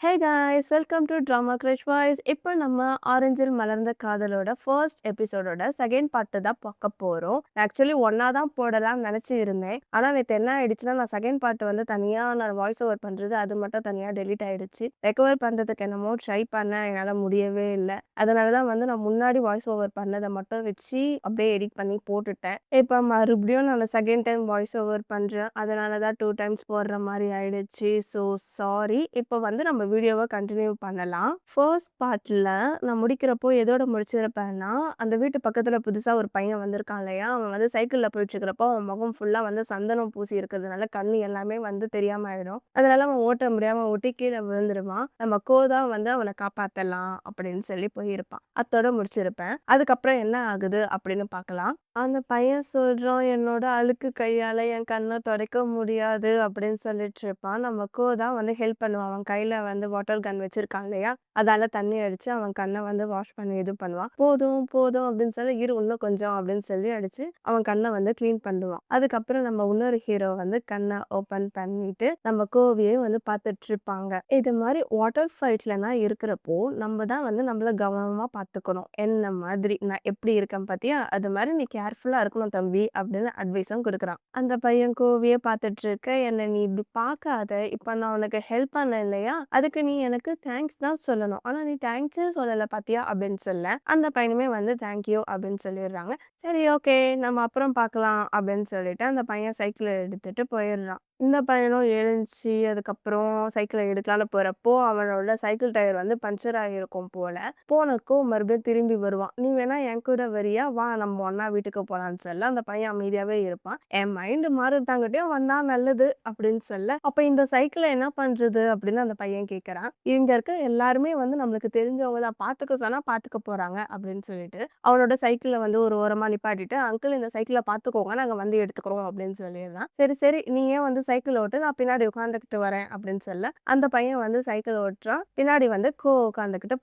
Hey guys welcome to drama crush voice. இப்போ நம்ம ஆரஞ்சில் மலர்ந்த காதலோட ஃபர்ஸ்ட் எபிசோடோட செகண்ட் பார்ட்டு தான் பார்க்க போகிறோம். ஆக்சுவலி ஒன்றா தான் போடலாம்னு நினச்சி இருந்தேன். ஆனால் நேற்று என்ன ஆயிடுச்சுன்னா, நான் செகண்ட் பார்ட்டு வந்து தனியாக நான் வாய்ஸ் ஓவர் பண்ணுறது அது மட்டும் தனியாக டெலிட் ஆகிடுச்சு. ரெக்கவர் பண்ணுறதுக்கு என்னமோ ட்ரை பண்ணேன், என்னால் முடியவே இல்லை. அதனால தான் வந்து நான் முன்னாடி வாய்ஸ் ஓவர் பண்ணதை மட்டும் வச்சு அப்படியே எடிட் பண்ணி போட்டுட்டேன். இப்போ மறுபடியும் நான் செகண்ட் டைம் வாய்ஸ் ஓவர் பண்ணுறேன். அதனால தான் 2 டைம்ஸ் போடுற மாதிரி ஆயிடுச்சு. So sorry. இப்போ வந்து நம்ம வீடியோவை கண்டினியூ பண்ணலாம். ஃபர்ஸ்ட் பார்ட்டில் நான் முடிக்கிறப்போ எதோட முடிச்சிருப்பேன்னா, அந்த வீட்டு பக்கத்தில் புதுசாக ஒரு பையன் வந்திருக்கான் இல்லையா, அவன் வந்து சைக்கிளில் போயிட்டுருக்கிறப்போ அவன் முகம் ஃபுல்லாக வந்து சந்தனம் பூசி இருக்கிறதுனால கண்ணு எல்லாமே வந்து தெரியாமல் ஆகிடும். அதனால அவன் ஓட்ட முடியாமல் ஒட்டி கீழே விழுந்துருவான். நம்ம கோதா வந்து அவனை காப்பாற்றலாம் அப்படின்னு சொல்லி போயிருப்பான். அத்தோட முடிச்சிருப்பேன். அதுக்கப்புறம் என்ன ஆகுது அப்படின்னு பார்க்கலாம். அந்த பையன் சொல்கிறான், என்னோட அழுக்கு கையால் என் கண்ணை துடைக்க முடியாது அப்படின்னு சொல்லிட்டு இருப்பான். நம்ம கோதா வந்து ஹெல்ப் பண்ணுவான். அவன் கையில் வந்து வாட்டர் கன் வச்சிருக்கான் இல்லையா, அதால தண்ணி அடிச்சு அவன் கண்ணை வந்து வாஷ் பண்ணி இது பண்ணுவான். போதும் போதும் அப்படின்னு சொல்லி இன்னும் கொஞ்சம் அப்படின்னு சொல்லி அடிச்சு அவன் கண்ணை வந்து கிளீன் பண்ணுவான். அதுக்கப்புறம் நம்ம இன்னொரு ஹீரோ வந்து கண்ணை ஓப்பன் பண்ணிட்டு நம்ம கோவியை வந்து பார்த்துட்டு இருப்பாங்க. இது மாதிரி வாட்டர் ஃபைட்லலாம் இருக்கிறப்போ நம்ம தான் வந்து நம்மள கவனமா பார்த்துக்கணும். என்ன மாதிரி நான் எப்படி இருக்கேன் பார்த்தியா, அது மாதிரி நீ கேர்ஃபுல்லா இருக்கணும் தம்பி அப்படின்னு அட்வைஸும் கொடுக்குறான். அந்த பையன் கோவியை பார்த்துட்டு இருக்க, என்னை நீ இப்படி பார்க்காத, இப்போ நான் உனக்கு ஹெல்ப் பண்ண இல்லையா, அதுக்கு நீ எனக்கு தேங்க்ஸ் தான் சொல்லணும். ஆனா நீ தேங்க்ஸே சொல்லலை பார்த்தியா அப்படின்னு சொல்ல, அந்த பையனுமே வந்து தேங்க்யூ அப்படின்னு சொல்லிடுறாங்க. சரி ஓகே நம்ம அப்புறம் பார்க்கலாம் அப்படின்னு சொல்லிட்டு அந்த பையன் சைக்கிளை எடுத்துட்டு போயிடுறான். இந்த பையனும் எழுந்துச்சு அதுக்கப்புறம் சைக்கிளை எடுக்கலான்னு போகிறப்போ அவனோட சைக்கிள் டயர் வந்து பஞ்சர் ஆகியிருக்கும் போல. போனக்கும் மறுபடியும் திரும்பி வருவான். நீ வேணா என் கூட வரியா, வா நம்ம ஒன்றா வீட்டுக்கு போகலான்னு சொல்ல அந்த பையன் அமைதியாகவே இருப்பான். என் மைண்டு மாறிட்டாங்கிட்டையும் வந்தா நல்லது அப்படின்னு சொல்ல, அப்போ இந்த சைக்கிளை என்ன பண்ணுறது அப்படின்னு அந்த பையன் கேட்குறான். இங்கே இருக்க எல்லாருமே வந்து நம்மளுக்கு தெரிஞ்சவங்க தான், பார்த்துக்க சொன்னால் பார்த்துக்க போகிறாங்க அப்படின்னு சொல்லிட்டு அவனோட சைக்கிளை வந்து ஒரு ஓரமாக நிப்பாட்டிட்டு, அங்கிள் இந்த சைக்கிளை பார்த்துக்கோங்க நாங்கள் வந்து எடுத்துக்கிறோம் அப்படின்னு சொல்லிடுறான். சரி சரி நீ ஏன் வந்து சைக்கிள் ஓட்டு, நான் பின்னாடி உட்காந்துக்கிட்டு வரேன் அப்படின்னு சொல்ல அந்த பையன் வந்து சைக்கிள் ஓட்டுறான். பின்னாடி வந்து உட்காந்துக்கிட்டு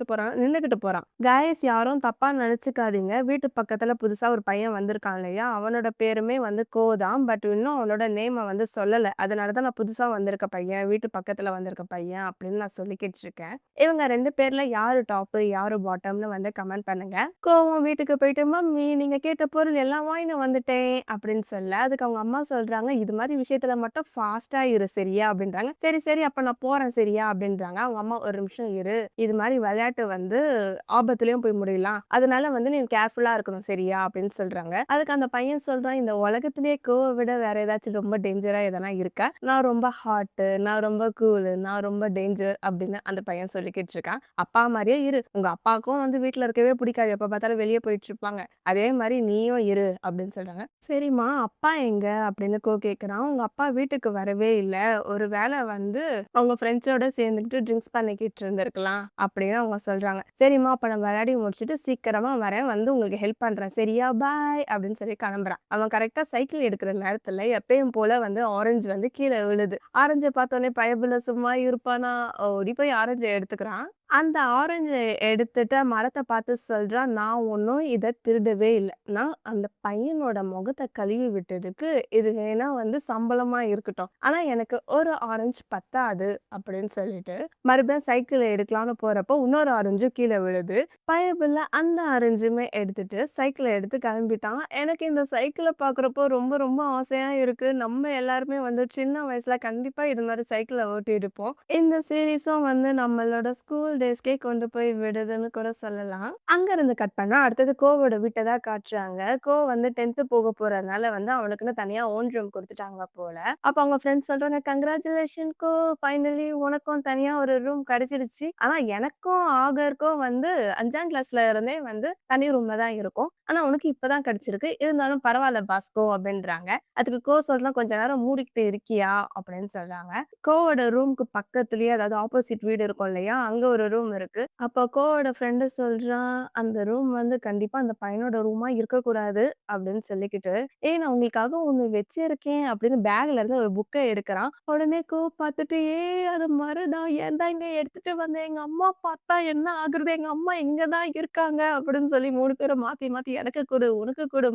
போறான் நின்றுக்கிட்டு போறான். காய்ஸ் யாரும் தப்பா நினைச்சுக்காதீங்க, வீட்டு பக்கத்துல புதுசா ஒரு பையன் வந்திருக்கான் இல்லையா, அவனோட பேருமே வந்து தான். பட் இன்னும் அவனோட நேமை வந்து சொல்லலை. அதனாலதான் நான் புதுசா வந்திருக்க பையன், வீட்டு பக்கத்துல வந்திருக்க பையன் அப்படின்னு நான் சொல்லிக்கிட்டு இருக்கேன். இவங்க 2 பேர்ல யாரு டாப்பு யாரு பாட்டம்னு வந்து கமெண்ட் பண்ணுங்க. கோவம் வீட்டுக்கு போயிட்டு, மம்மி நீங்க கேட்ட பொருள் எல்லாம் வாங்கிட்டு வந்துட்டேன் அப்படின்னு சொல்ல, அதுக்கு அவங்க அம்மா சொல்றாங்க, இது மாதிரி விஷயத்துல மட்டும் ஃபாஸ்டா இரு சரியா அப்படின்றாங்க. சரி சரி அப்ப நான் போறேன் சரியா அப்படின்றாங்க. அவங்க அம்மா ஒரு நிமிஷம் இரு, இது மாதிரி விளையாட்டு வந்து ஆபத்துலயும் போய் முடியலாம், அதனால வந்து நீ கேர்ஃபுல்லா இருக்கணும் சரியா அப்படின்னு சொல்றாங்க. அதுக்கு அந்த பையன் சொல்றான், இந்த உலகத்திலேயே கோவை விட வேற ஏதாச்சும் ரொம்ப டேஞ்சரா எதனா இருக்கா, நான் ரொம்ப ஹாட், நான் ரொம்ப கூல், நான் ரொம்ப டேஞ்சர் அப்படின்னு அந்த பையன் சொல்லிக்கிட்டு இருக்கான். அப்பா மாதிரியே இரு, உங்க அப்பாவுக்கும் வந்து வீட்டுல இருக்கவே பிடிக்காது, எப்ப பார்த்தாலும் வெளியே போயிட்டு இருப்பாங்க, அதே மாதிரி நீயும் இரு அப்படின்னு சொல்றாங்க. சரிம்மா அப்பா எங்க அப்படின்னு கேட்குறான். அவங்க அப்பா வீட்டுக்கு வரவே இல்லை, ஒரு வேளை வந்து அவங்க ஃப்ரெண்ட்ஸோட சேர்ந்துக்கிட்டு ட்ரிங்க்ஸ் பண்ணிக்கிட்டு இருந்திருக்கலாம் அப்படின்னு அவங்க சொல்றாங்க. சரிம்மா அப்ப நான் விளையாடி முடிச்சுட்டு சீக்கிரமா வரேன், வந்து உங்களுக்கு ஹெல்ப் பண்றேன் சரியா, பாய் அப்படின்னு சொல்லி கிளம்புறான். அவன் கரெக்டா சைக்கிள் எடுக்கிற நேரத்துல எப்பயும் போல வந்து ஆரஞ்சு வந்து கீழே விழுது. ஆரஞ்சை பார்த்தோன்னே பயபுல சும்மா இருப்பானா, ஓடி போய் ஆரஞ்சை எடுத்துக்கிறான். அந்த ஆரஞ்சை எடுத்துட்டு மரத்தை பார்த்து சொல்றான், நான் ஒன்றும் இதை திருடவே இல்லை, நான் அந்த பையனோட முகத்தை கழுவி விட்டதுக்கு இது வேணா வந்து சம்பளமா இருக்கட்டும், ஆனா எனக்கு ஒரு ஆரஞ்சு பத்தாது அப்படின்னு சொல்லிட்டு மறுபடியும் சைக்கிளை எடுக்கலாம்னு போறப்போ இன்னொரு ஆரஞ்சு கீழே விழுது. பயபில்ல அந்த ஆரஞ்சுமே எடுத்துட்டு சைக்கிளை எடுத்து கிளம்பிட்டான். எனக்கு இந்த சைக்கிளை பார்க்குறப்போ ரொம்ப ரொம்ப ஆசையா இருக்கு. நம்ம எல்லாருமே வந்து சின்ன வயசுல கண்டிப்பா இது மாதிரி சைக்கிளை ஓட்டி இருப்போம். இந்த சீரீஸும் வந்து நம்மளோட ஸ்கூல் டேஸ்க்கே கொண்டு போய் விடுதுன்னு கூட சொல்லலாம். அங்க இருந்து கட் பண்ணா அடுத்தது கோவோட வீட்டை தான் காட்டுறாங்க. வந்து 10th போக போறதுனால வந்து அவனுக்குன்னு தனியா ஓன் ரூம் கொடுத்துட்டாங்க போல. அப்ப அவங்க ஃப்ரெண்ட்ஸ் சொல்றாங்க, கங்க்ராச்சுலேஷன் கோ, ஃபைனலி உனக்கும் தனியா ஒரு ரூம் கிடைச்சிடுச்சு. ஆனா எனக்கும் ஆகருக்கும் வந்து 5ஆம் கிளாஸ்ல இருந்தே வந்து தனி ரூம்ல தான் இருக்கும், ஆனா உனக்கு இப்பதான் கிடைச்சிருக்கு, இருந்தாலும் பரவாயில்ல பாஸ்கோ அப்படின்றாங்க. அதுக்கு சொல்றான், கொஞ்ச நேரம் மூடிக்கிட்டு இருக்கியா அப்படின்னு சொல்றாங்க. கோவோட ரூமுக்கு பக்கத்துலயே, அதாவது ஆப்போசிட் வீடு இருக்கும் இல்லையா, அங்க ஒரு ரூம் இருக்கு. அப்ப கோவோட ஃப்ரெண்டு சொல்றான், "அந்த ரூம் வந்து கண்டிப்பா அந்த பையனோட ரூமா இருக்கக்கூடாது" அப்படின்னு சொல்லிக்கிட்டு, "ஏய் நான் உங்களுக்காக ஒண்ணு வச்சிருக்கேன்" அப்படின்னு பேக்ல இருந்து ஒரு புக்க எடுக்குறான். உடனே கோ பார்த்துட்டு, "ஏய் அது மருடா ஏன்டா இங்க எடுத்துட்டு வந்த? எங்க அம்மா பார்த்தா என்ன ஆகுறது? எங்க அம்மா இங்க தான் இருக்காங்க" அப்படின்னு சொல்லி 3 பேரும் மாத்தி மாத்தி "எனக்கு குடு, உனக்கு குடு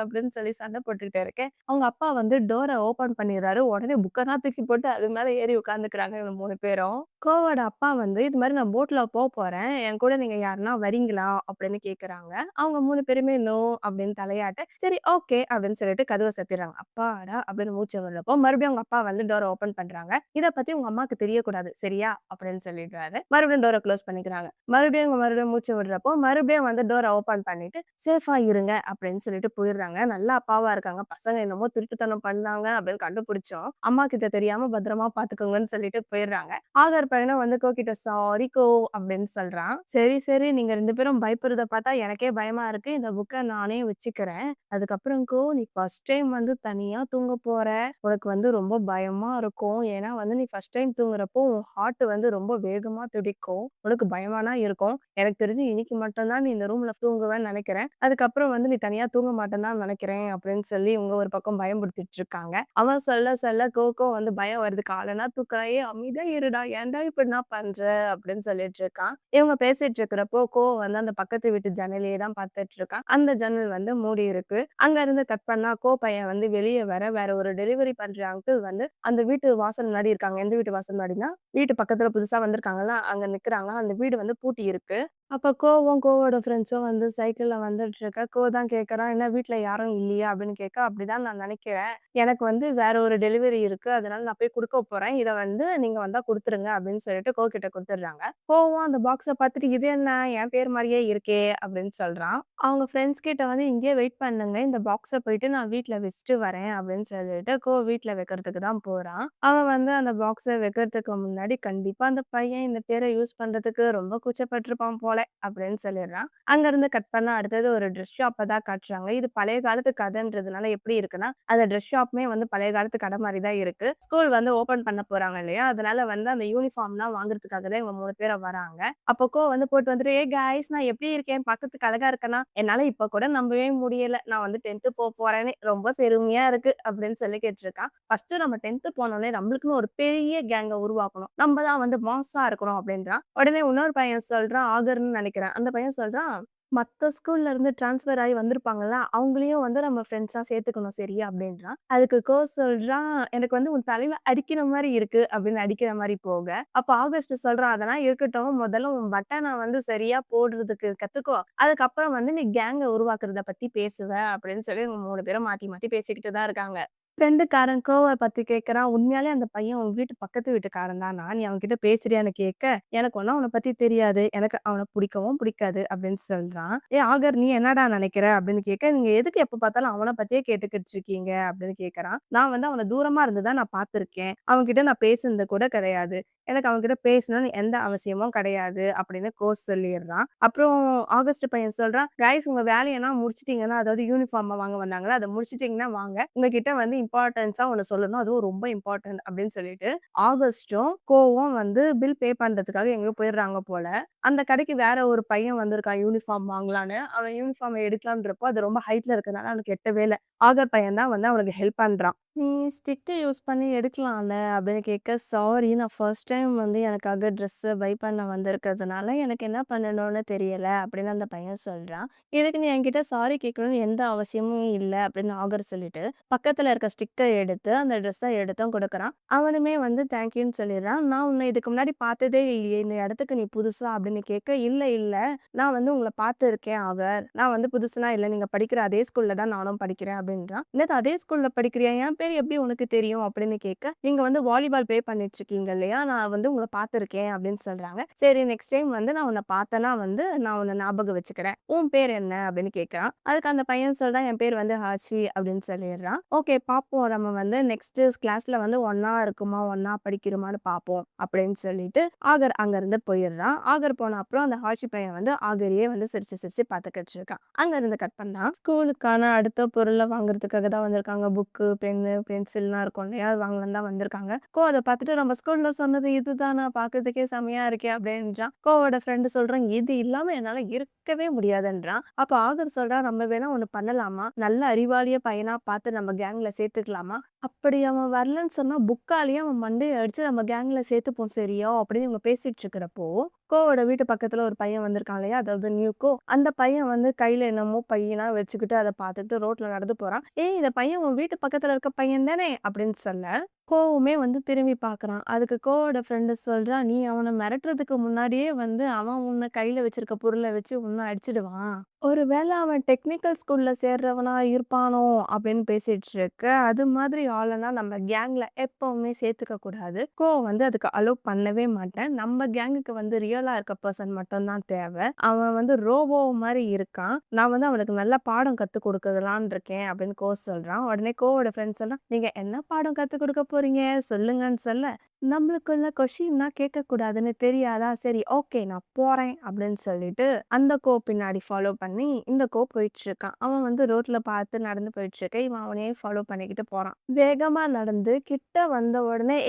அப்படின்னு சொல்லி சண்டை போட்டுக்கிட்டு இருக்கேன். அவங்க அப்பா வந்து டோர ஓப்பன் பண்ணிடுறாரு. உடனே புக்கெல்லாம் தூக்கி போட்டு அது மேல ஏறி உட்காந்துக்கிறாங்க இவங்க 3 பேரும். கோவோட அப்பா வந்து, "இது மாரி நான் போட்ல போப்போறேன். என் கூட நீங்க யாருன்னா வரீங்களா?" அப்படின்னு கேட்கறாங்க. அவங்க 3 பேருமே நோ அப்படின்னு தலையாட்ட, "சரி ஓகே" அப்படின்னு சொல்லிட்டு கதவ சாத்திர்றாங்க. அப்பாடா! அப்படின்னு மூச்சு விடுறப்போ, மறுபடியும் அவங்க அப்பா வந்து டோர ஓப்பன் பண்றாங்க. "இத பத்தி உங்க அம்மாக்கு தெரியக்கூடாது. சரியா?" அப்படின்னு சொல்லிடுறாரு. மறுபடியும் டோர க்ளோஸ் பண்ணிக்கிறாங்க. மறுபடியும் மூச்சு விடுறப்போ, மறுபடியும் வந்து டோர ஓப்பன் பண்ணிட்டு, "சேஃபா இருங்க" அப்படின்னு சொல்லிட்டு போயிடுறாங்க. நல்ல அப்பாவா இருக்காங்க. பசங்க என்னமோ திருட்டுத்தனம் பண்ணாங்க அப்படின்னு கண்டுபிடிச்சோம். அம்மா கிட்ட தெரியாம பத்திரமா பார்த்துக்கோங்கன்னு சொல்லிட்டு போயிடுறாங்க. ஆகார் பையனும் வந்து கோ கிட்ட "சாரி கோ" அப்படின்னு சொல்றான். "சரி, சரி நீங்க 2 பேரும் பயப்படுறத பார்த்தா எனக்கே பயமா இருக்கு. இந்த புக்க நானே வச்சுக்கிறேன். அதுக்கப்புறம் கோ நீ ஃபர்ஸ்ட் டைம் வந்து தனியா தூங்க போற. உனக்கு வந்து ரொம்ப பயமா இருக்கும். ஏன்னா வந்து நீ ஃபர்ஸ்ட் டைம் தூங்குறப்போ உன் ஹார்ட் வந்து ரொம்ப வேகமா துடிக்கும். உனக்கு பயமாதான் இருக்கும். எனக்கு தெரிஞ்சு இன்னைக்கு மட்டும் தான் நீ இந்த ரூம்ல தூங்குவேன்னு நினைக்கிறேன். அதுக்கப்புறம் வந்து நீ தனியா தூங்க மாட்டேன்னு தான் நினைக்கிறேன்" அப்படின்னு சொல்லி இவங்க ஒரு பக்கம் பயமுறுத்திட்டு இருக்காங்க. அவன் சொல்ல சொல்ல கோக்கும் வந்து பயம் வருது. காலனா தூக்குறான். "ஏய் அமைதியா இருடா! ஏன்டா இப்படிலாம் பண்ற?" அப்படின்னு சொல்லிட்டு இருக்கான். இவங்க பேசிட்டு இருக்கிறப்போ, கோ வந்து அந்த பக்கத்து வீட்டு ஜன்னலையே தான் பார்த்துட்டு இருக்கான். அந்த ஜன்னல் வந்து மூடி இருக்கு. அங்க இருந்து கட் பண்ணா கோ பையன் வந்து வெளிய வேற ஒரு டெலிவரி பண்ற அங்கிள் வந்து அந்த வீட்டு வாசல் முன்னாடி இருக்காங்க. எந்த வீட்டு வாசல் முன்னாடின்னா, வீட்டு பக்கத்துல புதுசா வந்திருக்காங்கல்ல, அங்க நிக்கிறாங்க. அந்த வீடு வந்து பூட்டி இருக்கு. அப்ப கோவோட ஃப்ரெண்ட்ஸும் வந்து சைக்கிள்ல வந்துட்டுருக்க. கோ தான் கேட்கறான், "என்ன வீட்ல யாரும் இல்லையா?" அப்படின்னு கேட்க, "அப்படிதான் நான் நெனைக்கிறேன். எனக்கு வந்து வேற ஒரு டெலிவரி இருக்கு. அதனால நான் போய் குடுக்க போறேன். இத வந்து நீங்க வந்தா குடுத்துருங்க" அப்படின்னு சொல்லிட்டு கோ கிட்ட குடுத்துடுறாங்க. கோவும் அந்த பாக்ஸ பார்த்துட்டு, "இது என்ன? என் பேர் மாரியே இருக்கே!" அப்படின்னு சொல்றான். அவங்க ஃப்ரெண்ட்ஸ் கிட்ட வந்து, "இங்கேயே வெயிட் பண்ணுங்க. இந்த பாக்ஸ போயிட்டு நான் வீட்ல வச்சுட்டு வரேன்" அப்படின்னு சொல்லிட்டு கோ வீட்ல வைக்கிறதுக்கு தான் போறான். அவன் வந்து அந்த பாக்ஸ வைக்கிறதுக்கு முன்னாடி, கண்டிப்பா அந்த பையன் இந்த பேர யூஸ் பண்றதுக்கு ரொம்ப கூச்சப்பட்டுருப்பான் போல அப்படின்னு சொல்லிடுறான். அங்கருந்து கட் பண்ணா அடுத்தது ஒரு ட்ரெஸ் ஷாப்ப தான் காட்டுறாங்க. இது பழைய காலத்து கதைன்றதுனால எப்படி இருக்குன்னா, அந்த ட்ரெஸ் ஷாப்புமே வந்து பழைய காலத்து கடை மாரி தான் இருக்கு. ஸ்கூல் வந்து ஓப்பன் பண்ண போறாங்க இல்லையா? அதனால வந்து அந்த யூனிஃபார்ம்லாம் வாங்குறதுக்காக தான் இவங்க 3 பேரும் வராங்க. அப்போ வந்து போட்டு வந்துட்டு, "ஏய் காய்ஸ் நான் எப்படி இருக்கேன்? பார்க்கறதுக்கு அழகா இருக்கேனா? என்னால இப்ப கூட நம்பவே முடியல. நான் வந்து 10த் போறேன்னு. ரொம்ப பெருமையா இருக்கு" அப்படின்னு சொல்லி கேட்டுருக்கான். ஃபர்ஸ்ட்டு நம்ம 10த் போனோனே நம்மளுக்குன்னு ஒரு பெரிய கேங்க உருவாக்கணும். நம்ம தான் வந்து மாஸா இருக்கணும் அப்படின்றான். உடனே இன்னொரு பையன் சொல்றான், ஆகர்ன்னு நெனைக்கிறேன். அந்த பையன் சொல்றான், "மத்த ஸ்கூல்ல இருந்து ட்ரான்ஸ்ஃபர் ஆயி வந்திருப்பாங்கல்ல, அவங்களையும் வந்து நம்ம ஃப்ரெண்ட்ஸா சேர்த்துக்கணும் சரியா?" அப்படின்றான். அதுக்கு சொல்றான், "எனக்கு வந்து உன் தலையில அடிக்கிற மாரி இருக்கு" அப்படின்னு அடிக்கிற மாரி போக, அப்ப ஆகஸ்ட் சொல்றான், "அதெல்லாம் இருக்கட்டும். முதல்ல உன் பட்டன வந்து சரியா போடுறதுக்கு கத்துக்கோ. அதுக்கப்புறம் வந்து நீ கேங்க உருவாக்குறத பத்தி பேசுவ" அப்படின்னு சொல்லி இவங்க 3 பேரும் மாத்தி மாத்தி பேசிக்கிட்டு தான் இருக்காங்க. ஃப்ரெண்டுக்காரன் கோவ பத்தி கேட்கறான். "உண்மையாலே அந்த பையன் உங்க வீட்டு பக்கத்து வீட்டுக்காரன் தானா? நீ அவன்கிட்ட பேசுறியான்னு?" கேட்க, "எனக்கு ஒண்ணும் அவன பத்தி தெரியாது. எனக்கு அவன புடிக்கவும் புடிக்காது" அப்படின்னு சொல்றான். "ஏய் ஆகர் நீ என்னடா நெனைக்கிற?" அப்படின்னு கேட்க, "நீங்க எதுக்கு எப்ப பார்த்தாலும் அவன பத்தியே கேட்டுக்கிட்டு இருக்கீங்க?" அப்படின்னு கேட்கறான். "நான் வந்து அவன தூரமா இருந்து தான் நான் பார்த்துருக்கேன். அவன்கிட்ட நான் பேசுனது கூட கிடையாது. எனக்கு அவன்கிட்ட பேசணும்னு எந்த அவசியமும் கிடையாது" அப்படின்னு சொல்லிடுறான். அப்புறம் ஆகஸ்ட் பையன் சொல்றான், "கைஸ் உங்க வேலையெல்லாம் முடிச்சுட்டீங்கன்னா, அதாவது யூனிஃபார்ம் வாங்க வந்தாங்கல்ல, அத முடிச்சுட்டீங்கன்னா வாங்க. உங்ககிட்ட வந்து இம்பார்ட்டன்ஸா ஒண்ணு சொல்லணும். அதுவும் ரொம்ப இம்பார்ட்டன்ட்" அப்படின்னு சொல்லிட்டு, ஆகஸ்டும், கோவும் வந்து பில் பே பண்றதுக்காக எங்கேயோ போயிடுறாங்க போல. அந்த கடைக்கு வேற ஒரு பையன் வந்திருக்கான் யூனிஃபார்ம் வாங்கலான்னு. அவன் யூனிஃபார்ம் எடுக்கலான்றப்போ, அது ரொம்ப ஹைட்ல இருக்கனால அவனுக்கு எட்டவே இல்ல. ஆகர் பையன் தான் வந்து அவனுக்கு ஹெல்ப் பண்றான். "நீ ஸ்டிக்க யூஸ் பண்ணி எடுக்கலாம்ல" அப்படின்னு கேட்க, "சாரி நான் ஃபர்ஸ்ட் டைம் வந்து எனக்காக ட்ரெஸ்ஸ பை பண்ண வந்திருக்கிறதுனால, எனக்கு என்ன பண்ணணும்னு தெரியல" அப்படின்னு அந்த பையன் சொல்றான். "இதுக்கு நீ என்கிட்ட சாரி கேட்கணும்னு எந்த அவசியமும் இல்ல" அப்படின்னு ஆகர் சொல்லிட்டு, பக்கத்துல இருக்க ஸ்டிக்கர் எடுத்து அந்த ட்ரெஸ்ஸ எடுத்தும் குடுக்குறான். அவனுமே வந்து தேங்க்யூன்னு சொல்லிடுறான். "நான் உன்ன இதுக்கு முன்னாடி பார்த்ததே இல்லையே, இந்த இடத்துக்கு நீ புதுசா?" அப்படின்னு கேட்க, "இல்ல, இல்ல நான் வந்து உங்கள பார்த்துருக்கேன் ஆகர். நான் வந்து புதுசுலாம் இல்ல. நீங்க படிக்கிற அதே ஸ்கூல்ல தான் நானும் படிக்கிறேன்" அப்படின்றான். "என்னது அதே ஸ்கூல்ல படிக்கிறியா? என் பேர் எப்படி உனக்கு தெரியும்?" அப்படின்னு கேட்க, "நீங்க வந்து வாலிபால் ப்ளே பண்ணிட்டு இருக்கீங்க இல்லையா? நான் வந்து உங்கள பார்த்துருக்கேன்" அப்படின்னு சொல்றாங்க. "சரி நெக்ஸ்ட் டைம் வந்து நான் உன்ன பார்த்தேன்னா வந்து நான் உன்ன ஞாபகம் வச்சுக்கிறேன். உன் பேர் என்ன?" அப்படின்னு கேட்கறான். அதுக்கு அந்த பையன் சொல்றான், "என் பேர் வந்து ஹாஷி" அப்படின்னு சொல்லிடுறான். "ஓகே பார்ப்போம். நம்ம வந்து நெக்ஸ்ட் கிளாஸ்ல வந்து ஒண்ணா இருக்குமா, ஒண்ணா படிக்கிறோமான்னு பார்ப்போம்" அப்படின்னு சொல்லிட்டு ஆகர் அங்கருந்து போயிடுறான். ஆகர் போன அப்புறம் அந்த ஹாஷி பையன் வந்து ஆகரையே வந்து சிரிச்சு சிரிச்சு பார்த்துக்கிட்டு இருக்கான். அங்க இருந்து கட் பண்ணா ஸ்கூலுக்கான அடுத்த பொருள வாங்குறதுக்காக தான் வந்திருக்காங்க. புக்கு, பென்னு, பென்சில்லாம் இருக்கும் இல்லையா? அது வாங்கலான்னு தான் வந்திருக்காங்க. அத பார்த்துட்டு நம்ம ஸ்கூல்ல சொன்னது இதுதானா? பார்க்கறதுக்கே செமையா இருக்கே! அப்படின்றான். கோவோட ஃப்ரெண்ட் சொல்றான், இது இல்லாம என்னால இருக்கவே முடியாதுன்றான். அப்ப ஆகர் சொல்றான், நம்ம வேணா ஒண்ணு பண்ணலாமா? நல்ல அறிவாளிய பையனா பார்த்து நம்ம கேங்ல சேர்த்துக்கலாமா? அப்படி அவன் வரலன்னு சொன்னா புக்காலயே அவன் மண்டைய அடிச்சு நம்ம கேங்ல சேர்த்துப்போம் சரியா? அப்படின்னு இவங்க பேசிட்டு இருக்கிறப்போ, கோவோட வீட்டு பக்கத்துல ஒரு பையன் வந்திருக்கான் இல்லையா? அதாவது நியூ அந்த பையன் வந்து கையில என்னமோ பையனா வச்சுக்கிட்டு அத பார்த்துட்டு ரோட்ல நடந்து போறான். "ஏய் இந்த பையன் உன் வீட்டு பக்கத்துல இருக்க பையன் தானே?" அப்படின்னு சொல்ல, கோவுமே வந்து திரும்பி பார்க்குறான். அதுக்கு கோவோட ஃப்ரெண்டு சொல்றா, "நீ அவன மிரட்டுறதுக்கு முன்னாடியே வந்து அவன் உன்ன கையில வச்சிருக்க பொருள வச்சு உன்ன அடிச்சுடுவான். ஒருவேள அவன் டெக்னிக்கல் ஸ்கூல்ல சேர்றவனா இருப்பானோ?" அப்படின்னு பேசிட்டு இருக்க. அது மாதிரி ஆளெல்லா நம்ம கேங்ல எப்பவுமே சேர்த்துக்க கூடாது. வந்து அதுக்கு அலோவ் பண்ணவே மாட்டேன். நம்ம கேங்குக்கு வந்து ரியலா இருக்க பெர்சன் மட்டும் தான் தேவ. அவன் வந்து ரோபோ மாரி இருக்கான். நான் வந்து அவனுக்கு நல்ல பாடம் கத்துக் குடுக்கலான்னு இருக்கேன் அப்படின்னு சொல்றான். உடனே கோவோட ஃப்ரெண்ட் சொன்னா, "நீங்க என்ன பாடம் கத்துக் குடுக்க போறீங்க? சொல்லுங்கன்னு" சொல்ல, நம்மளுக்குள்ள கொஸ்டின்னா கேட்கக்கூடாதுன்னு தெரியாதா? சரி ஓகே நான் போறேன் அப்படின்னு சொல்லிட்டு, அந்த பின்னாடி ஃபாலோ பண்ணி, இந்த போயிட்டுருக்கான். அவன் வந்து ரோட்ல பார்த்து நடந்து போயிட்டுருக்க. இவன் அவனையே ஃபாலோ பண்ணிக்கிட்டு போறான். வேகமா நடந்து கிட்ட வந்த உடனே,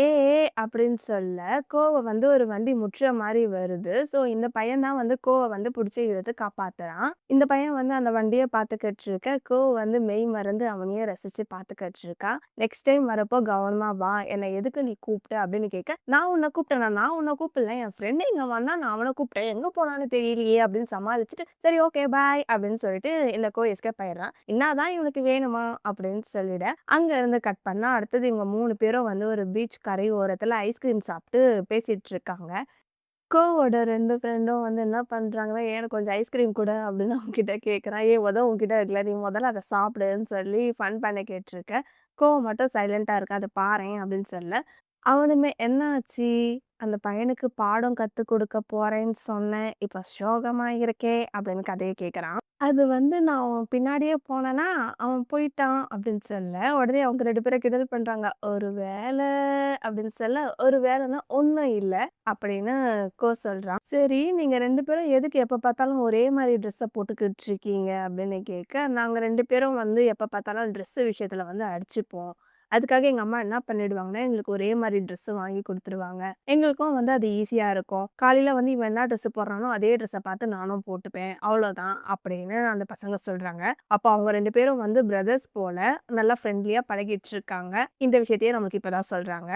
அப்படின்னு சொல்ல, வந்து ஒரு வண்டி முட்டுற மாரி வருது. ஸோ இந்த பையன் தான் வந்து வந்து புடிச்சு இழுத்து காப்பாத்துறான். இந்த பையன் வந்து அந்த வண்டிய பார்த்துக்கிட்டு இருக்க, வந்து மெய் மறந்து அவனையே ரசிச்சு பார்த்துக்கிட்டு இருக்கான். நெக்ஸ்ட் டைம் வரப்போ கவனமா வா! என்ன எதுக்கு நீ கூப்பிட்ட? அப்படின்னு கேட்க, நான் உன்ன கூப்பிட்டேனா? நான் உன்ன கூப்பிடல. என் ஃப்ரெண்ட் இங்க வந்தான். நான் அவன கூப்பிட்டேன். எங்க போனான்னு தெரியலையே! அப்படின்னு சமாளிச்சுட்டு, சரி ஓகே பாய் அப்படின்னு சொல்லிட்டு இந்த எஸ்கேப் ஆயிடுறான். என்னாதான் இவனுக்கு வேணுமா? அப்படின்னு சொல்லிட, அங்க இருந்து கட் பண்ணா அடுத்தது இவங்க 3 பேரும் வந்து ஒரு பீச் கரை ஓரத்துல ஐஸ்கிரீம் சாப்பிட்டு பேசிட்டு இருக்காங்க. கோவோட 2 ஃப்ரெண்டும் வந்து என்ன பண்றாங்கன்னா, எனக்கு கொஞ்சம் ஐஸ்கிரீம் குடு அப்படின்னு அவன்கிட்ட கேட்குறான். உன்கிட்ட இருக்குல்ல, நீ முதல்ல அத சாப்பிடுன்னு சொல்லி ஃபன் பண்ண கேட்டுருக்க. மட்டும் சைலன்ட்டா இருக்கான். அத பாரேன் அப்படின்னு சொல்ல, அவனுமே என்ன ஆச்சு? அந்த பையனுக்கு பாடம் கத்துக் குடுக்க போறேன்னு சொன்னேன். இப்ப சோகமா இருக்கே அப்படின்னு கதைய கேட்குறான். அது வந்து நான் அவன் பின்னாடியே போனேனா, அவன் போயிட்டான் அப்படின்னு சொல்ல, உடனே அவங்க 2 பேரும் கிண்டல் பண்றாங்க. ஒரு வேள அப்படின்னு சொல்ல, ஒரு வேளன்னா ஒண்ணும் இல்ல அப்படின்னு சொல்றான். சரி நீங்க 2 பேரும் எதுக்கு எப்ப பார்த்தாலும் ஒரே மாரி ட்ரெஸ்ஸ போட்டுக்கிட்டு இருக்கீங்க அப்படின்னு கேட்க, நாங்க 2 பேரும் வந்து எப்ப பார்த்தாலும் ட்ரெஸ் விஷயத்துல வந்து அடிச்சுப்போம். அதுக்காக எங்க அம்மா என்ன பண்ணிடுவாங்கன்னா, எங்களுக்கு ஒரே மாரி ட்ரெஸ் வாங்கி குடுத்துருவாங்க. எங்களுக்கும் வந்து அது ஈஸியா இருக்கும். காலையில வந்து இவன் என்ன ட்ரெஸ் போடுறானோ, அதே ட்ரெஸ்ஸ பார்த்து நானும் போட்டுப்பேன். அவ்வளோதான் அப்படின்னு அந்த பசங்க சொல்றாங்க. அப்போ அவங்க 2 பேரும் வந்து பிரதர்ஸ் போல நல்லா ஃப்ரெண்ட்லியா பழகிட்டு இருக்காங்க. இந்த விஷயத்தையே நமக்கு இப்ப தான் சொல்றாங்க.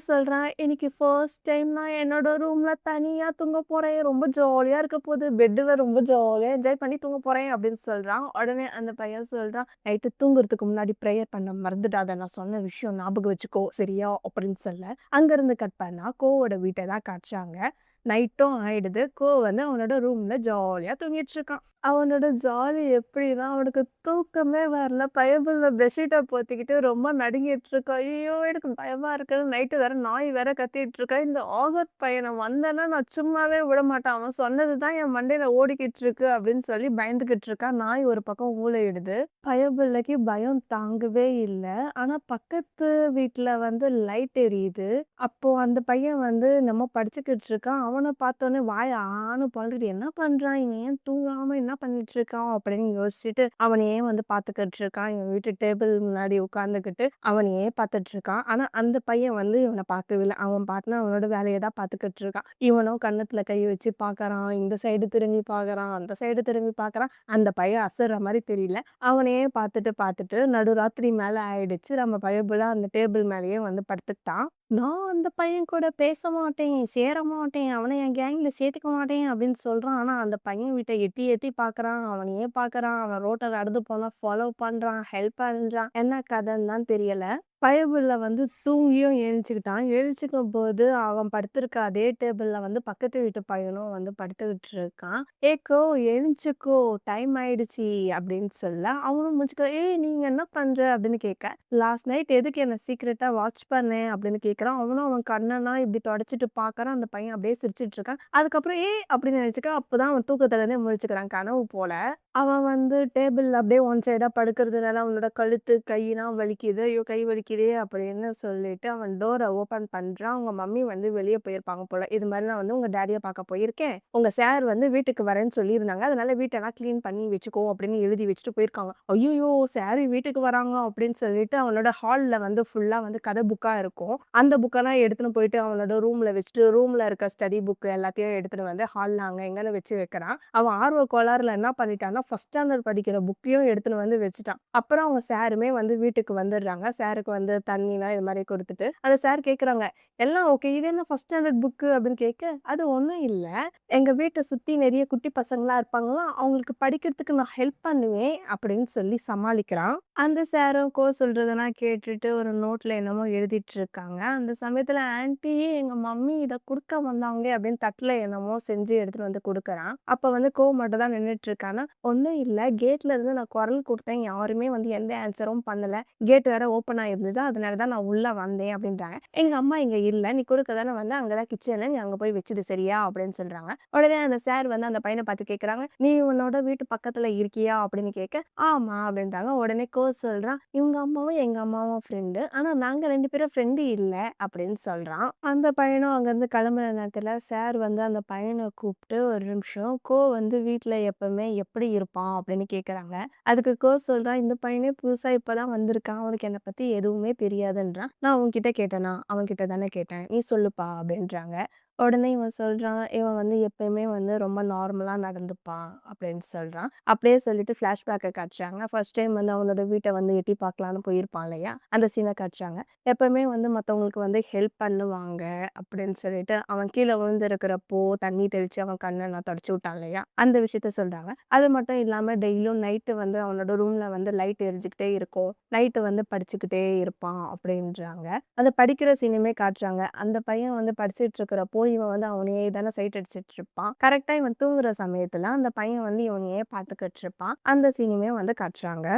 சொல்றான், "இன்னைக்கு ஃபர்ஸ்ட் டைம் நான் என்னோட ரூம்ல தனியா தூங்க போறேன். ரொம்ப ஜாலியா இருக்க போது. பெட்ல ரொம்ப ஜாலியா என்ஜாய் பண்ணி தூங்க போறேன்" அப்படின்னு சொல்றான். உடனே அந்த பையன் சொல்றான், "நைட்டு தூங்குறதுக்கு முன்னாடி பிரேயர் பண்ண மறந்துடாத. நான் சொன்ன விஷயம் ஞாபகம் வச்சுக்கோ சரியா?" அப்படின்னு சொல்ல, அங்கருந்து கட் பண்ணா கோவோட வீட்ட தான் காட்டுறாங்க. நைட்டும் ஆயிடுது. வந்து அவனோட ரூம்ல ஜாலியா தூங்கிட்டு இருக்கான். அவனோட ஜாலி எப்படின்னா, அவனுக்கு தூக்கமே வரல. பயபுள்ள பெட்ஷீட்ட போத்திக்கிட்டு ரொம்ப நடுங்கிட்டு இருக்கான். ஐயய்யோ! எனக்கு பயமா இருக்கு. நைட்டு வேற நாய் வேற கத்திட்டு இருக்கா. இந்த ஆகத் பையன் வந்தான்னா நான் சும்மாவே விடமாட்டான். அவன் சொன்னது தான் என் மண்டையில ஓடிக்கிட்டு இருக்கு அப்படின்னு சொல்லி பயந்துகிட்டு இருக்கான். நாய் ஒரு பக்கம் ஊளையிடுது. பயபுள்ளைக்கு பயம் தாங்கவே இல்ல. ஆனா பக்கத்து வீட்ல வந்து லைட் எரியுது. அப்போ அந்த பையன் வந்து என்னமோ படிச்சுக்கிட்டு இருக்கான். அவன பார்த்தோனே வாய ஆன்னு பொளந்துட்டு, "என்ன பண்றான்? இவன் ஏன் தூங்காம என்ன பண்ணிட்டு இருக்கான்?" அப்படின்னு யோசிச்சுட்டு அவனையே வந்து பார்த்துக்கிட்டு இருக்கான். இவன் வீட்டு டேபிள் முன்னாடி உட்கார்ந்துகிட்டு அவனையே பார்த்துட்டு இருக்கான். ஆனா அந்த பையன் வந்து இவன பார்க்கவே இல்ல. அவன் பாட்டுன்னு அவனோட வேலைய தான் பார்த்துக்கிட்டு இருக்கான். இவனும் கன்னத்துல கை வச்சு பார்க்கறான். இந்த சைடு திரும்பி பார்க்கறான். அந்த சைடு திரும்பி பார்க்கறான். அந்த பையன் அசர்ற மாரி தெரியல. அவனையே பார்த்துட்டு பார்த்துட்டு நடுராத்திரி மேல ஆயிடுச்சு. நம்ம பயபுள்ள அந்த டேபிள் மேலேயே வந்து படுத்துக்கிட்டான். நான் அந்த பையன் கூட பேச மாட்டேன், சேர மாட்டேன், அவன என் கேங்ல சேர்த்துக்க மாட்டேன் அப்படின்னு சொல்றான். ஆனா அந்த பையன் வீட்ட எட்டி எட்டி பார்க்கறான். அவனையே பார்க்கறான். அவன் ரோட்ல நடந்து போனா ஃபாலோ பண்றான், ஹெல்ப் பண்றான். என்ன கதைன்னு தான் தெரியல. பயபுள்ள வந்து தூங்கியும் எழுந்துச்சுக்கிட்டான். எழுந்துச்சுக்கும்போது அவன் படுத்திருக்க அதே டேபிள்ல வந்து பக்கத்து வீட்டு பையனும் வந்து படுத்துக்கிட்டு இருக்கான். "ஏக்கோ எழுந்துச்சுக்கோ டைம் ஆயிடுச்சு" அப்படின்னு சொல்ல, அவனும் முழிச்சுக்க, "ஏய் நீங்க என்ன பண்ற?" அப்படின்னு கேட்க, "லாஸ்ட் நைட் எதுக்கு என்ன சீக்ரெட்டா வாட்ச் பண்ணேன்?" அப்படின்னு கேட்குறான். அவனும் அவன் கண்ணெல்லாம் இப்படி தொடச்சிட்டு பார்க்கறான். அந்த பையன் அப்படியே சிரிச்சுட்டு இருக்கான். அதுக்கப்புறம் அப்படின்னு நினைச்சுக்க, அப்பதான் அவன் தூக்கத்துலேருந்தே முழிச்சுக்கிறான். கனவு போல. அவன் வந்து டேபிள்ல அப்படியே ஒன் சைடா படுக்கிறதுனால அவனோட கழுத்து, கையெல்லாம் வலிக்குது. ஐயோ! கை வலிக்குது அடிக்குதே அப்படின்னு சொல்லிட்டு அவன் டோரை ஓபன் பண்றான். அவங்க மம்மி வந்து வெளியே போயிருப்பாங்க போல. இது மாதிரி நான் வந்து உங்க டேடியை பார்க்க போயிருக்கேன், உங்க சார் வந்து வீட்டுக்கு வரேன்னு சொல்லியிருந்தாங்க, அதனால வீட்டெல்லாம் கிளீன் பண்ணி வச்சுக்கோ அப்படின்னு எழுதி வச்சுட்டு போயிருக்காங்க. ஐயோ சார் வீட்டுக்கு வராங்க அப்படின்னு சொல்லிட்டு அவனோட ஹால்ல வந்து ஃபுல்லா வந்து கதை புக்கா இருக்கும். அந்த புக்கெல்லாம் எடுத்துன்னு போயிட்டு அவனோட ரூம்ல வச்சுட்டு ரூம்ல இருக்க ஸ்டடி புக் எல்லாத்தையும் எடுத்துட்டு வந்து ஹால்ல அங்க எங்கன்னு வச்சு வைக்கிறான். அவன் ஆர்வ கோளாறுல என்ன பண்ணிட்டான்னா ஃபர்ஸ்ட் ஸ்டாண்டர்ட் படிக்கிற புக்கையும் எடுத்துன்னு வந்து வச்சுட்டான். அப்புறம் அவங்க சாருமே வந்து வீட்டுக்கு வந்துடுறாங்க. சாருக்கு வந்து தண்ணிலாம் இது மாதிரி கொடுத்துட்டு அந்த சார் கேட்குறாங்க, எல்லாம் ஓகே, இது என்ன ஃபர்ஸ்ட் ஸ்டாண்டர்ட் புக்கு அப்படின்னு கேட்க, அது ஒன்றும் இல்லை, எங்க வீட்டை சுத்தி நிறைய குட்டி பசங்களா இருப்பாங்களா, அவங்களுக்கு படிக்கிறதுக்கு நான் ஹெல்ப் பண்ணுவேன் அப்படின்னு சொல்லி சமாளிக்கிறான். அந்த சாரும் சொல்றதெல்லாம் கேட்டுட்டு ஒரு நோட்ல என்னமோ எழுதிட்டு இருக்காங்க. அந்த சமயத்துல ஆன்ட்டி எங்க மம்மி இதை கொடுக்க வந்தாங்க அப்படின்னு தட்டுல என்னமோ செஞ்சு எடுத்துட்டு வந்து கொடுக்குறான். அப்ப வந்து மட்டும் தான் நின்றுட்டு இருக்கானா, ஒன்றும் இல்லை, கேட்ல இருந்து நான் குரல் கொடுத்தேன், யாருமே வந்து எந்த ஆன்சரும் பண்ணல, கேட் வேற ஓப்பன் ஆயிருந்தது, அதனாலதான் நான் உள்ள வந்தேன் அப்படின்றாங்க. எங்க அம்மா இங்க இல்ல, நீ கொடுக்க தானே வந்து, அங்கதான் கிச்சனு, நீ அங்க போய் வச்சுடு சரியா அப்படின்னு சொல்றாங்க. உடனே அந்த சார் வந்து அந்த பையனை பார்த்து கேட்கறாங்க, நீ உன்னோட வீட்டு பக்கத்துல இருக்கியா அப்படின்னு கேட்க, ஆமா அப்படின்றாங்க. உடனே சொல்றான், இவங்க அம்மாவும் எங்க அம்மாவும் ஃப்ரெண்டு, ஆனா நாங்க 2 பேரும் ஃப்ரெண்டு இல்ல அப்படின்னு சொல்றான். அந்த பையனும் அங்க இருந்து கிளம்புற நேரத்துல சார் வந்து அந்த பையனை கூப்பிட்டு, ஒரு நிமிஷம், வந்து வீட்டுல எப்பவுமே எப்படி இருப்பான் அப்படின்னு கேக்குறாங்க. அதுக்கு சொல்றான், இந்த பையனே புதுசா இப்பதான் வந்திருக்கான், அவனுக்கு என்னை பத்தி எதுவுமே தெரியாதுன்றான். நான் உன்கிட்ட கேட்டேனா, அவன் கிட்ட தானே கேட்டேன், நீ சொல்லுப்பா அப்படின்றாங்க. உடனே இவன் சொல்றான், இவன் வந்து எப்பயுமே வந்து ரொம்ப நார்மலா நடந்துப்பான் அப்படின்னு சொல்றான். அப்படியே சொல்லிட்டு ஃபிளாஷ்பேக்கை காட்டுறாங்க. ஃபர்ஸ்ட் டைம் வந்து அவனோட வீட்டை வந்து எட்டி பார்க்கலான்னு போயிருப்பான் இல்லையா, அந்த சீனை காட்டுறாங்க. எப்பவுமே வந்து மற்றவங்களுக்கு வந்து ஹெல்ப் பண்ணுவாங்க அப்படின்னு சொல்லிட்டு, அவன் கீழே விழுந்திருக்கிறப்போ தண்ணி தெளிச்சு அவன் கண்ணை நான் தொடச்சு விட்டான் இல்லையா, அந்த விஷயத்த சொல்றாங்க. அது மட்டும் இல்லாம டெய்லியும் நைட்டு வந்து அவனோட ரூம்ல வந்து லைட் எரிஞ்சுக்கிட்டே இருக்கும், நைட்டு வந்து படிச்சுக்கிட்டே இருப்பான் அப்படின்றாங்க. அந்த படிக்கிற சீனுமே காட்டுறாங்க. அந்த பையன் வந்து படிச்சுட்டு இருக்கிறப்போ இவன் வந்து அவனையே தானே சைட் அடிச்சிட்டு இருப்பான். கரெக்டா இவன் தூங்குற சமயத்துல அந்த பையன் வந்து இவனையே பார்த்துக்கிட்டு இருப்பான். அந்த சீனுமே வந்து காட்டுறாங்க.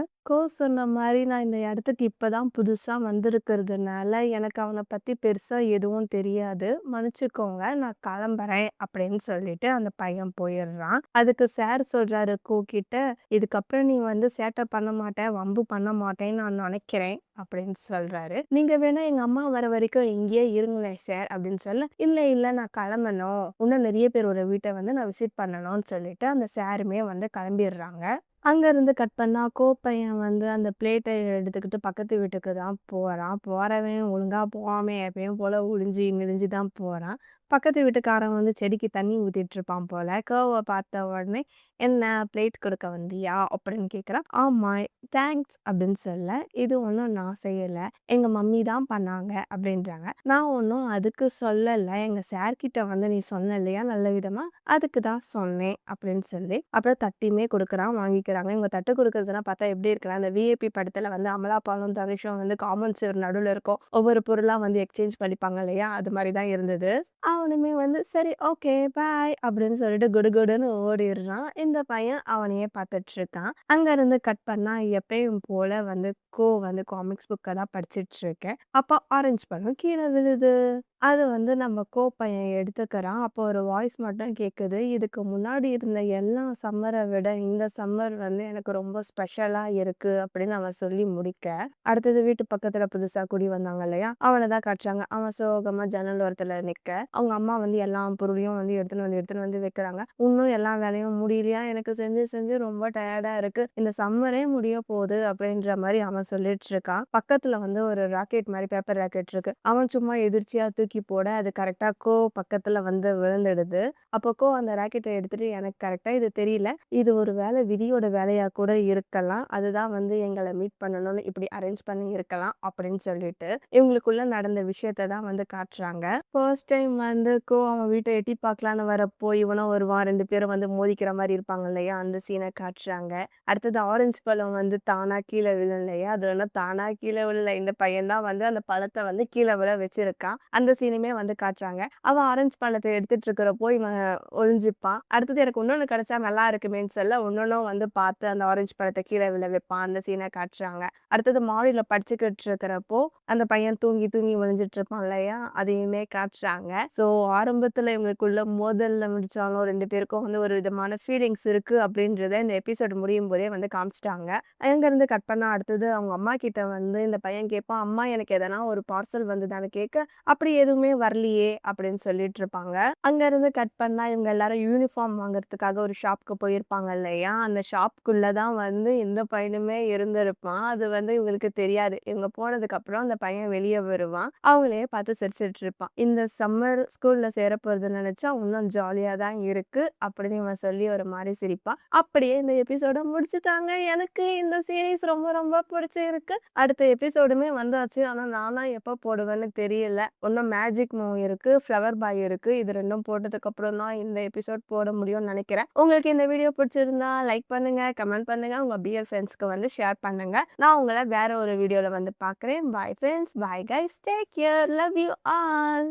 சொன்ன மாதிரி நான் இந்த இடத்துக்கு இப்பதான் புதுசா வந்திருக்கிறதுனால எனக்கு அவனை பத்தி பெருசா எதுவும் தெரியாது, மன்னிச்சுக்கோங்க, நான் கிளம்புறேன் அப்படின்னு சொல்லிட்டு அந்த பையன் போயிடுறான். அதுக்கு சார் சொல்றாரு கிட்ட, இதுக்கப்புறம் நீ வந்து சேட்டை பண்ண மாட்டேன், வம்பு பண்ண மாட்டேன்னு நான் நினைக்கிறேன் அப்படின்னு சொல்றாரு. நீங்க வேணா எங்க அம்மா வர வரைக்கும் இங்கேயே இருங்களேன் சார் அப்படின்னு சொல்ல, இல்ல இல்ல நான் கிளம்பணும், இன்னும் நிறைய பேரோட வீட்டை வந்து நான் விசிட் பண்ணணும்னு சொல்லிட்டு அந்த சாருமே வந்து கிளம்பிடுறாங்க. அங்க இருந்து கட் பண்ணா பையன் வந்து அந்த பிளேட்டை எடுத்துக்கிட்டு பக்கத்து வீட்டுக்கு தான் போறான். போறவன் ஒழுங்கா போகாம எப்பயும் போல ஒளிஞ்சு நெளிஞ்சு தான் போறான். பக்கத்து வீட்டுக்காரன் வந்து செடிக்கு தண்ணி ஊத்திட்டு இருப்பான் போல. பார்த்த உடனே, என்ன பிளேட் கொடுக்க வந்தியா அப்படின்னு கேட்குறான். ஆமா, தேங்க்ஸ் அப்படின்னு சொல்ல, இது ஒன்றும் நான் செய்யலை, எங்க மம்மி தான் பண்ணாங்க அப்படின்றாங்க. நான் ஒன்றும் அதுக்கு சொல்லலை, எங்க சார் கிட்ட வந்து நீ சொன்ன இல்லையா நல்ல விதமா, அதுக்கு தான் சொன்னேன் அப்படின்னு சொல்லி அப்புறம் தட்டியுமே கொடுக்குறான், வாங்கிக்கிறாங்க. இவங்க தட்டு கொடுக்கறதுலாம் பார்த்தா எப்படி இருக்குன்னா, அந்த விஐபி படத்துல வந்து அமலா பாலும் தனுஷும் வந்து காமன் சேர் நடுவில் இருக்கும், ஒவ்வொரு பொருளா வந்து எக்ஸ்சேஞ்ச் பண்ணிப்பாங்க இல்லையா, அது மாதிரி தான் இருந்தது. அவனுமே வந்து சரி ஓகே பாய் அப்படின்னு சொல்லிட்டு குடுகுடுன்னு ஓடிடுறான். இந்த பையன் அவனையே பார்த்துட்டு இருக்கான். அங்க இருந்து கட் பண்ணா எப்பயும் போல வந்து வந்து காமிக்ஸ் புக்கை தான் படிச்சிட்டு இருக்கேன். அப்போ ஆரஞ்சு பழம் கீழே விழுது. அது வந்து நம்ம பையன் எடுத்துக்கிறான். அப்போ ஒரு வாய்ஸ் மட்டும் கேட்குது, இதுக்கு முன்னாடி இருந்த எல்லா சம்மரை விட இந்த சம்மர் வந்து எனக்கு ரொம்ப ஸ்பெஷலா இருக்கு அப்படின்னு அவன் சொல்லி முடிக்க, அடுத்தது வீட்டு பக்கத்துல புதுசா குடி வந்தாங்க இல்லையா, அவனை தான் காட்டுறாங்க. அவன் சோகமா ஜன்னல் ஓரத்துல நிக்க, அவங்க அம்மா வந்து எல்லா பொருளையும் வந்து எடுத்துன்னு வந்து வைக்கிறாங்க. இன்னும் எல்லா வேலையும் முடியலையா, எனக்கு செஞ்சு செஞ்சு ரொம்ப டயர்டா இருக்கு, இந்த சம்மரே முடிய போகுது அப்படின்ற மாதிரி அவன் சொல்லிட்டு இருக்கான். பக்கத்துல வந்து ஒரு ராக்கெட் மாதிரி பேப்பர் ராக்கெட் இருக்கு, அவன் சும்மா எதிர்ச்சியா தூக்கி போட அது கரெக்டா பக்கத்துல வந்து விழுந்துடுது. அப்போ அந்த ராக்கெட்டை எடுத்துட்டு, எனக்கு கரெக்டா இது தெரியல, இது ஒரு வேலை விதியோட வேலையா கூட இருக்கலாம், அதுதான் வந்து எங்களை மீட் பண்ணணும்னு இப்படி அரேஞ்ச் பண்ணி இருக்கலாம் அப்படின்னு சொல்லிட்டு இவங்களுக்குள்ள நடந்த விஷயத்த தான் வந்து காட்டுறாங்க. ஃபர்ஸ்ட் டைம் வந்து அவன் வீட்டை எட்டி பார்க்கலான்னு வரப்போ இவனும் வருவான், 2 பேரும் வந்து மோதிக்கிற மாதிரி இருப்பாங்க இல்லையா, அந்த சீனை காட்டுறாங்க. அடுத்தது ஆரஞ்சு பழம் வந்து தானா கீழே விழும் இல்லையா, அது வந்து தானா கீழே விழல, இந்த பையன் தான் வந்து அந்த பழத்தை வந்து கீழே விழ வச்சிருக்கான். அந்த சீனுமே வந்து காட்டுறாங்க. அவன் ஆரஞ்சு பழத்தை எடுத்துட்டு இருக்கிறப்போ இவன் ஒளிஞ்சிப்பான். அடுத்தது எனக்கு இன்னொன்னு கிடைச்சா நல்லா இருக்குமேன்னு சொல்ல இன்னொன்னும் வந்து பார்த்து அந்த ஆரஞ்சு பழத்தை கீழே விழ வைப்பான். அந்த சீனை காட்டுறாங்க. அடுத்தது மாடியில படிச்சுக்கிட்டு இருக்கிறப்போ அந்த பையன் தூங்கி தூங்கி விழுந்துட்டு இருப்பான் இல்லையா, அதையுமே காட்டுறாங்க. ஸோ ஆரம்பத்துல இவங்களுக்குள்ள மோதல்ல முடிச்சாலும் 2 பேருக்கும் வந்து ஒரு விதமான ஃபீலிங்ஸ் இருக்கு அப்படின்றத இந்த எபிசோட் முடியும்போதே வந்து காமிச்சுட்டாங்க. அங்கருந்து கட் பண்ணா அடுத்தது அவங்க அம்மா கிட்ட வந்து இந்த பையன் கேட்பான், "அம்மா எனக்கு எதனா ஒரு பார்சல் வந்துதான்னு?" கேட்க, "அப்படி எதுவுமே வரலையே" அப்படின்னு சொல்லிட்டு இருப்பாங்க. அங்கருந்து கட் பண்ணா இவங்க எல்லாரும் யூனிஃபார்ம் வாங்குறதுக்காக ஒரு ஷாப்க்கு போயிருப்பாங்க இல்லையா? அந்த ஷாப்க்குள்ள தான் வந்து இந்த பையனுமே இருந்திருப்பான். அது வந்து இவங்களுக்கு தெரியாது. இவங்க போனதுக்கப்புறம் அந்த பையன் வெளிய வருவான். அவங்களையே பார்த்து சிரிச்சுட்டு இருப்பான். இந்த சம்மர் ஸ்கூல்ல சேரப்போறத நினைச்சா இன்னும் ஜாலியா தான் இருக்கு. அப்படின்னு இவன் சொல்லி ஒரு மாரி சிரிப்பான். அப்படியே இந்த எபிசோட முடிச்சுட்டாங்க. எனக்கு இந்த சீரிஸ் ரொம்ப ரொம்ப பிடிச்சிருக்கு. அடுத்த எபிசோடுமே வந்தாச்சு. ஆனா நானா எப்ப போடுவேன்னு தெரியல. இன்னும் மேஜிக் மூவி இருக்கு, ஃப்ளவர் பாய் இருக்கு. இது 2ம் போட்டதுக்கு அப்புறம் தான் இந்த எபிசோட் போட முடியும்னு நினைக்கிறேன். உங்களுக்கு இந்த வீடியோ பிடிச்சிருந்தா லைக் பண்ணுங்க, கமெண்ட் பண்ணுங்க, உங்க பிஎல் ஃப்ரெண்ட்ஸ்க்கு வந்து ஷேர் பண்ணுங்க. நான் உங்கள வேற ஒரு வீடியோல வந்து பார்க்குறேன். Bye friends, bye guys, take care, love you all.